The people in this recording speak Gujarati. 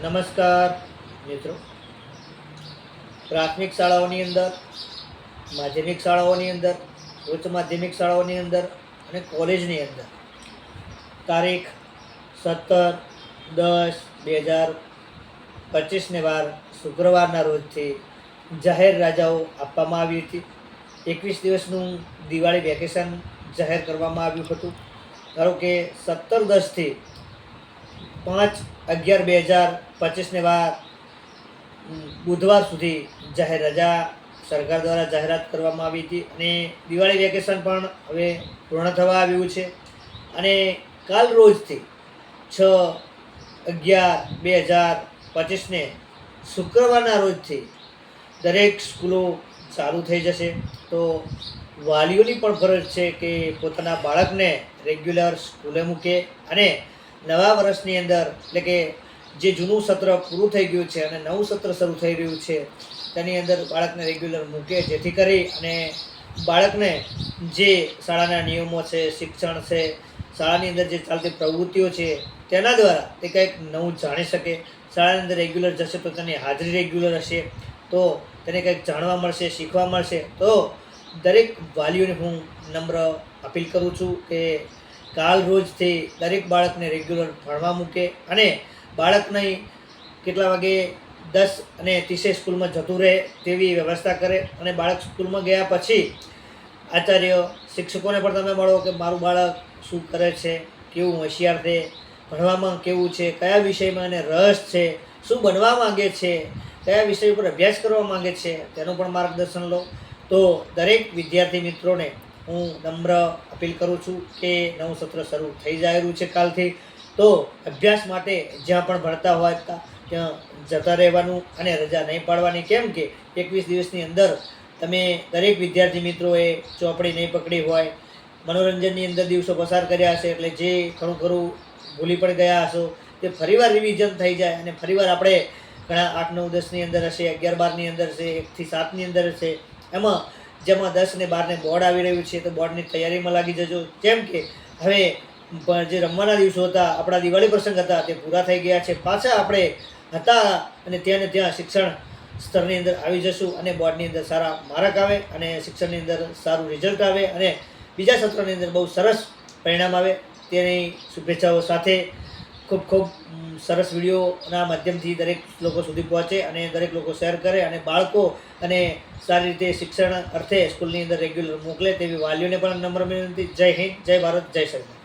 નમસ્કાર મિત્રો, પ્રાથમિક શાળાઓની અંદર, માધ્યમિક શાળાઓની અંદર, ઉચ્ચ માધ્યમિક શાળાઓની અંદર અને કોલેજની અંદર તારીખ 17/10/2025ને વાર શુક્રવારના રોજથી જાહેર રજાઓ આપવામાં આવી હતી। 21 દિવસનું દિવાળી વેકેશન જાહેર કરવામાં આવ્યું હતું। ધારો કે 17/10થી 5/11/2025ને વાર બુધવાર સુધી જાહેર રજા સરકાર દ્વારા જાહેરાત કરવામાં આવી હતી અને દિવાળી વેકેશન પણ હવે પૂર્ણ થવા આવ્યું છે અને કાલ રોજથી 6/11/2025ને શુક્રવારના રોજથી દરેક સ્કૂલો ચાલુ થઈ જશે। તો વાલીઓની પણ ફરજ છે કે પોતાના બાળકને રેગ્યુલર સ્કૂલે મૂકે અને નવા વર્ષની અંદર એટલે કે જે જૂનું સત્ર પૂરું થઈ ગયું છે અને નવું સત્ર શરૂ થઈ રહ્યું છે તેની અંદર બાળકને રેગ્યુલર મૂકે, જેથી કરી અને બાળકને જે શાળાના નિયમો છે, શિક્ષણ છે, શાળાની અંદર જે ચાલતી પ્રવૃત્તિઓ છે તેના દ્વારા તે કંઈક નવું જાણી શકે। શાળાની અંદર રેગ્યુલર જશે તો તેની હાજરી રેગ્યુલર હશે તો તેને કંઈક જાણવા મળશે, શીખવા મળશે। તો દરેક વાલીઓને હું નમ્ર અપીલ કરું છું કે કાલ રોજથી દરેક બાળકને રેગ્યુલર ભણવા મૂકે અને બાળકને કેટલા વાગે 10:30 સ્કૂલમાં જતું રહે તેવી વ્યવસ્થા કરે અને બાળક સ્કૂલમાં ગયા પછી આચાર્ય શિક્ષકોને પણ તમે મળો કે મારું બાળક શું કરે છે, કેવું હોશિયાર છે, ભણવામાં કેવું છે, કયા વિષયમાં એને રસ છે, શું બનવા માંગે છે, કયા વિષય ઉપર અભ્યાસ કરવા માંગે છે તેનું પણ માર્ગદર્શન લો। તો દરેક વિદ્યાર્થી મિત્રોને હું નમ્ર અપીલ કરું છું કે નવું સત્ર શરૂ થઈ જાય રહ્યું છે કાલથી, તો અભ્યાસ માટે જ્યાં પણ ભણતા હોય ત્યાં જતા રહેવાનું અને રજા નહીં પાડવાની। કેમ કે 21 દિવસની અંદર તમે દરેક વિદ્યાર્થી મિત્રોએ ચોપડી નહીં પકડી હોય, મનોરંજનની અંદર દિવસો પસાર કર્યા હશે, એટલે જે ઘણું ખરું ભૂલી પણ ગયા હશો તે ફરીવાર રિવિઝન થઈ જાય અને ફરીવાર આપણે ઘણા 8, 9, 10ની અંદર હશે, 11, 12ની અંદર હશે, 1 થી 7ની અંદર હશે, એમાં જેમાં 10 અને 12ને બોર્ડ આવી રહ્યું છે તો બોર્ડની તૈયારીમાં લાગી જજો। જેમ કે હવે જે રમવાના દિવસો હતા, આપણા દિવાળી પ્રસંગ હતા તે પૂરા થઈ ગયા છે, પાછા આપણે હતા અને ત્યાં શિક્ષણ સ્તરની અંદર આવી જશું અને બોર્ડની અંદર સારા માર્ક આવે અને શિક્ષણની અંદર સારું રિઝલ્ટ આવે અને બીજા સત્રની અંદર બહુ સરસ પરિણામ આવે તેની શુભેચ્છાઓ સાથે ખૂબ ખૂબ સરસ વિડીયોના માધ્યમથી દરેક લોકો સુધી પહોંચે અને દરેક લોકો શેર કરે અને બાળકો અને સારી રીતે શિક્ષણ અર્થે સ્કૂલની અંદર રેગ્યુલર મોકલે તેવી વાલીઓને પણ નમ્ર વિનંતી। જય હિન્દ, જય ભારત, જય સરદાર।